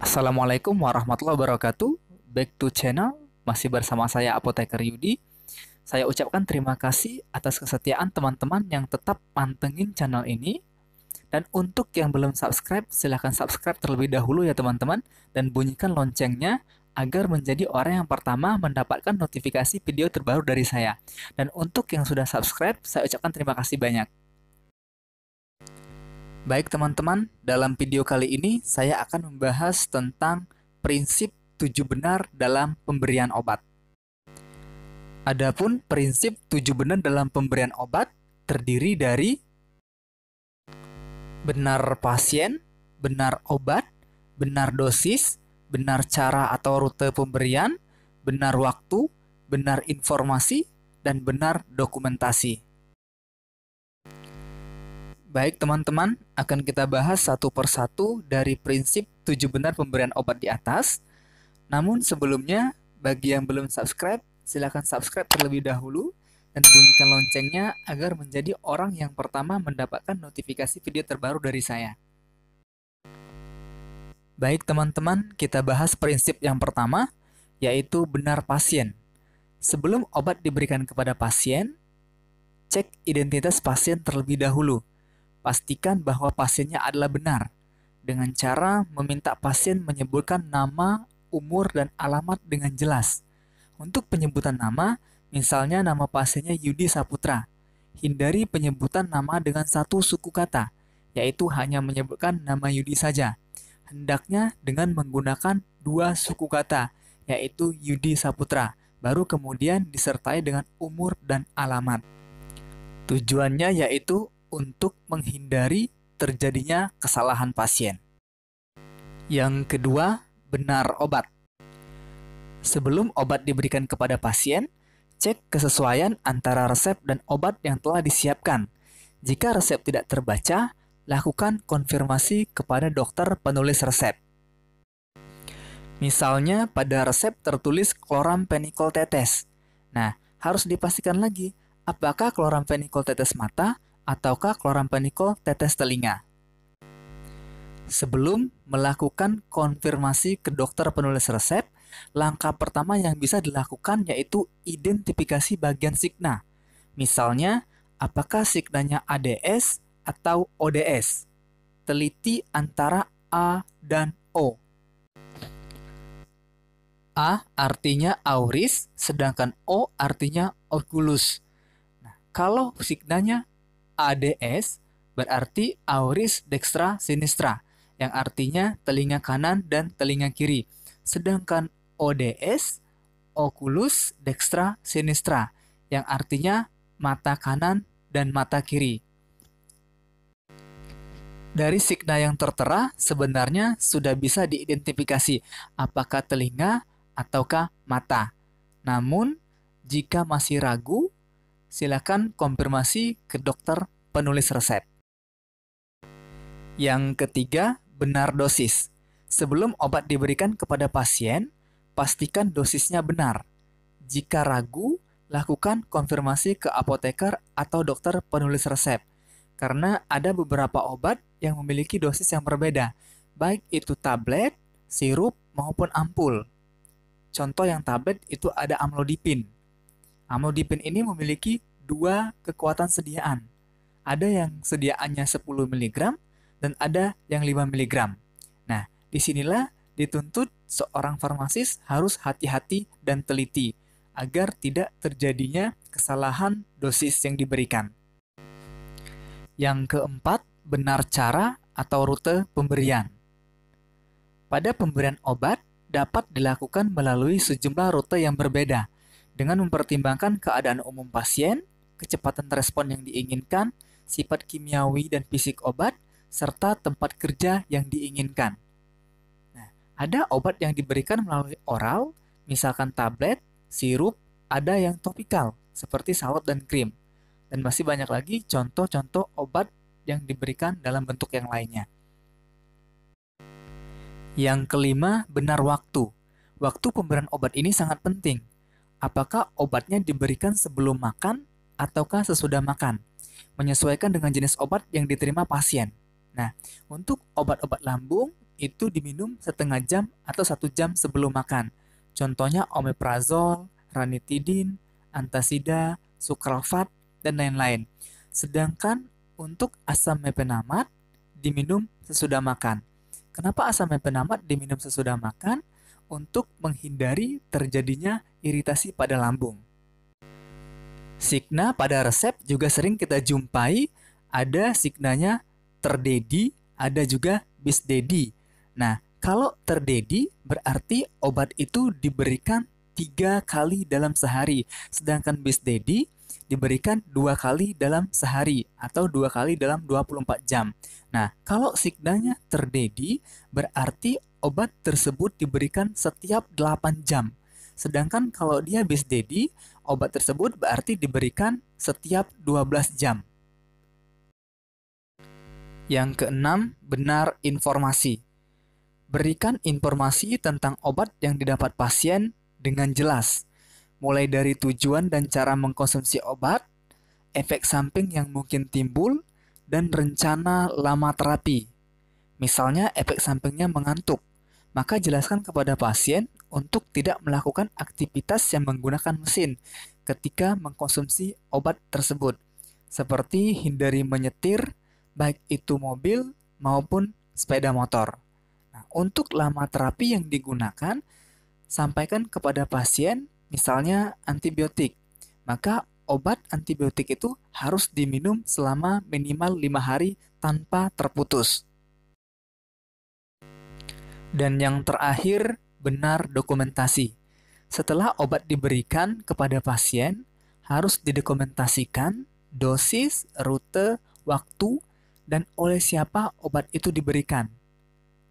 Assalamualaikum warahmatullahi wabarakatuh. Back to channel, masih bersama saya Apoteker Yudi. Saya ucapkan terima kasih atas kesetiaan teman-teman yang tetap pantengin channel ini. Dan untuk yang belum subscribe, silahkan subscribe terlebih dahulu ya teman-teman. Dan bunyikan loncengnya agar menjadi orang yang pertama mendapatkan notifikasi video terbaru dari saya. Dan untuk yang sudah subscribe, saya ucapkan terima kasih banyak. Baik teman-teman, dalam video kali ini saya akan membahas tentang prinsip 7 benar dalam pemberian obat. Adapun prinsip 7 benar dalam pemberian obat terdiri dari benar pasien, benar obat, benar dosis, benar cara atau rute pemberian, benar waktu, benar informasi, dan benar dokumentasi. Baik teman-teman, akan kita bahas satu persatu dari prinsip 7 benar pemberian obat di atas. Namun sebelumnya, bagi yang belum subscribe, silakan subscribe terlebih dahulu dan bunyikan loncengnya agar menjadi orang yang pertama mendapatkan notifikasi video terbaru dari saya. Baik teman-teman, kita bahas prinsip yang pertama, yaitu benar pasien. Sebelum obat diberikan kepada pasien, cek identitas pasien terlebih dahulu. Pastikan bahwa pasiennya adalah benar, dengan cara meminta pasien menyebutkan nama, umur, dan alamat dengan jelas. Untuk penyebutan nama, misalnya nama pasiennya Yudi Saputra. Hindari penyebutan nama dengan satu suku kata, yaitu hanya menyebutkan nama Yudi saja. Hendaknya dengan menggunakan dua suku kata, yaitu Yudi Saputra, baru kemudian disertai dengan umur dan alamat. Tujuannya yaitu untuk menghindari terjadinya kesalahan pasien. Yang kedua, benar obat. Sebelum obat diberikan kepada pasien, cek kesesuaian antara resep dan obat yang telah disiapkan. Jika resep tidak terbaca, lakukan konfirmasi kepada dokter penulis resep. Misalnya pada resep tertulis chloramphenicol tetes. Nah, harus dipastikan lagi apakah chloramphenicol tetes mata ataukah chloramphenicol tetes telinga. Sebelum melakukan konfirmasi ke dokter penulis resep, langkah pertama yang bisa dilakukan yaitu identifikasi bagian signa. Misalnya, apakah signanya ADS atau ODS? Teliti antara A dan O. A artinya auris, sedangkan O artinya oculus. Nah, kalau signanya ADS berarti auris dextra sinistra, yang artinya telinga kanan dan telinga kiri. Sedangkan ODS, oculus dextra sinistra, yang artinya mata kanan dan mata kiri. Dari signa yang tertera, sebenarnya sudah bisa diidentifikasi apakah telinga ataukah mata. Namun, jika masih ragu, silakan konfirmasi ke dokter penulis resep. Yang ketiga, benar dosis. Sebelum obat diberikan kepada pasien, pastikan dosisnya benar. Jika ragu, lakukan konfirmasi ke apoteker atau dokter penulis resep. Karena ada beberapa obat yang memiliki dosis yang berbeda, baik itu tablet, sirup, maupun ampul. Contoh yang tablet itu ada amlodipin. Amlodipin ini memiliki dua kekuatan sediaan. Ada yang sediaannya 10 mg dan ada yang 5 mg. Nah, disinilah dituntut seorang farmasis harus hati-hati dan teliti agar tidak terjadinya kesalahan dosis yang diberikan. Yang keempat, benar cara atau rute pemberian. Pada pemberian obat, dapat dilakukan melalui sejumlah rute yang berbeda, dengan mempertimbangkan keadaan umum pasien, kecepatan respon yang diinginkan, sifat kimiawi dan fisik obat, serta tempat kerja yang diinginkan. Nah, ada obat yang diberikan melalui oral, misalkan tablet, sirup, ada yang topikal, seperti sawat dan krim. Dan masih banyak lagi contoh-contoh obat yang diberikan dalam bentuk yang lainnya. Yang kelima, benar waktu. Waktu pemberian obat ini sangat penting. Apakah obatnya diberikan sebelum makan ataukah sesudah makan? Menyesuaikan dengan jenis obat yang diterima pasien. Nah, untuk obat-obat lambung, itu diminum setengah jam atau 1 jam sebelum makan. Contohnya omeprazol, ranitidin, antasida, sukralfat, dan lain-lain. Sedangkan untuk asam mefenamat diminum sesudah makan. Kenapa asam mefenamat diminum sesudah makan? Untuk menghindari terjadinya iritasi pada lambung. Signa pada resep juga sering kita jumpai, ada signanya terdedi, ada juga bisdedi. Nah, kalau terdedi berarti obat itu diberikan 3 kali dalam sehari, sedangkan bisdedi diberikan 2 kali dalam sehari atau 2 kali dalam 24 jam. Nah, kalau signanya terdedi berarti obat tersebut diberikan setiap 8 jam. Sedangkan kalau dia bisdedi, obat tersebut berarti diberikan setiap 12 jam. Yang keenam, benar informasi. Berikan informasi tentang obat yang didapat pasien dengan jelas, mulai dari tujuan dan cara mengkonsumsi obat, efek samping yang mungkin timbul, dan rencana lama terapi. Misalnya efek sampingnya mengantuk, maka jelaskan kepada pasien untuk tidak melakukan aktivitas yang menggunakan mesin ketika mengkonsumsi obat tersebut, seperti hindari menyetir, baik itu mobil maupun sepeda motor. Nah, untuk lama terapi yang digunakan, sampaikan kepada pasien, misalnya antibiotik, maka obat antibiotik itu harus diminum selama minimal 5 hari tanpa terputus. Dan yang terakhir, benar dokumentasi. Setelah obat diberikan kepada pasien, harus didokumentasikan dosis, rute, waktu, dan oleh siapa obat itu diberikan.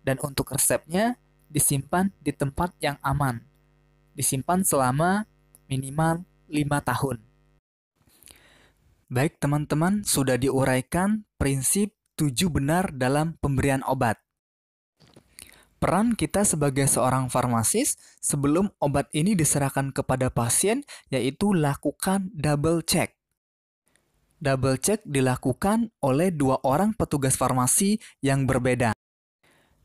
Dan untuk resepnya, disimpan di tempat yang aman. Disimpan selama minimal 5 tahun. Baik teman-teman, sudah diuraikan prinsip 7 benar dalam pemberian obat. Peran kita sebagai seorang farmasis sebelum obat ini diserahkan kepada pasien yaitu lakukan double check. Double check dilakukan oleh 2 orang petugas farmasi yang berbeda.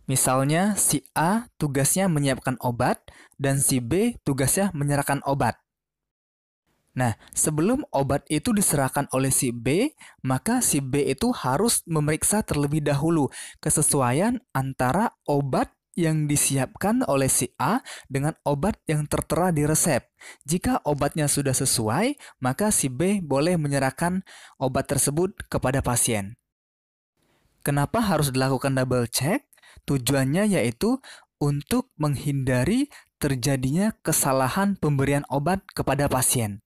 Misalnya si A tugasnya menyiapkan obat dan si B tugasnya menyerahkan obat. Nah, sebelum obat itu diserahkan oleh si B, maka si B itu harus memeriksa terlebih dahulu kesesuaian antara obat yang disiapkan oleh si A dengan obat yang tertera di resep. Jika obatnya sudah sesuai, maka si B boleh menyerahkan obat tersebut kepada pasien. Kenapa harus dilakukan double check? Tujuannya yaitu untuk menghindari terjadinya kesalahan pemberian obat kepada pasien.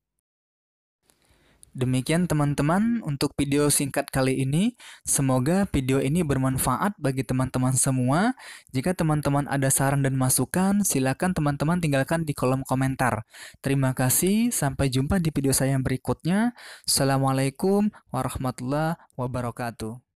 Demikian teman-teman untuk video singkat kali ini. Semoga video ini bermanfaat bagi teman-teman semua. Jika teman-teman ada saran dan masukan, silakan teman-teman tinggalkan di kolom komentar. Terima kasih, sampai jumpa di video saya yang berikutnya. Assalamualaikum warahmatullahi wabarakatuh.